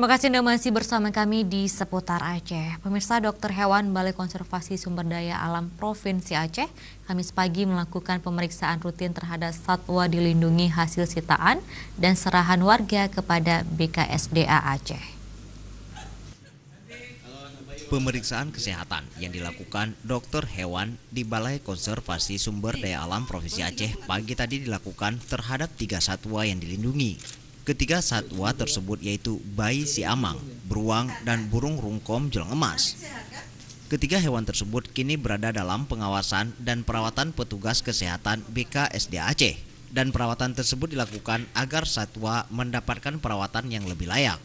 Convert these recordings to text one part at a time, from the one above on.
Terima kasih Anda masih bersama kami di Seputar Aceh. Pemirsa, dokter hewan Balai Konservasi Sumber Daya Alam Provinsi Aceh Kamis pagi melakukan pemeriksaan rutin terhadap satwa dilindungi hasil sitaan dan serahan warga kepada BKSDA Aceh. Pemeriksaan kesehatan yang dilakukan dokter hewan di Balai Konservasi Sumber Daya Alam Provinsi Aceh pagi tadi dilakukan terhadap 3 satwa yang dilindungi. Ketiga satwa tersebut yaitu bayi siamang, beruang, dan burung rungkom jelang emas. Ketiga hewan tersebut kini berada dalam pengawasan dan perawatan petugas kesehatan BKSDA Aceh. Dan perawatan tersebut dilakukan agar satwa mendapatkan perawatan yang lebih layak.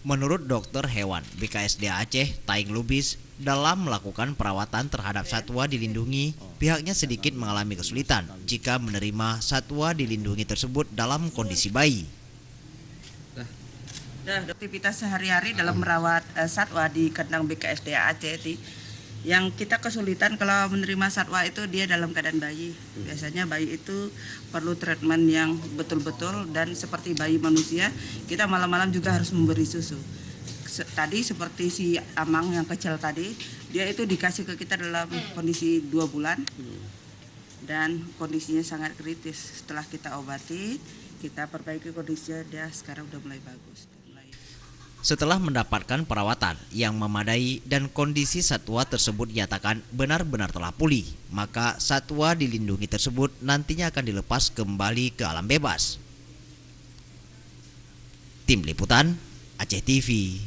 Menurut dokter hewan BKSDA Aceh, Taing Lubis, dalam melakukan perawatan terhadap satwa dilindungi, pihaknya sedikit mengalami kesulitan jika menerima satwa dilindungi tersebut dalam kondisi bayi. Aktivitas sehari-hari dalam merawat satwa di kandang BKSDA Aceh yang kita kesulitan kalau menerima satwa itu dia dalam keadaan bayi. Biasanya bayi itu perlu treatment yang betul-betul, dan seperti bayi manusia kita malam-malam juga harus memberi susu. Tadi seperti si amang yang kecil tadi, dia itu dikasih ke kita dalam kondisi 2 bulan dan kondisinya sangat kritis. Setelah kita obati, kita perbaiki kondisinya, dia sekarang udah mulai bagus. Setelah mendapatkan perawatan yang memadai dan kondisi satwa tersebut dinyatakan benar-benar telah pulih, maka satwa dilindungi tersebut nantinya akan dilepas kembali ke alam bebas. Tim Liputan Aceh TV.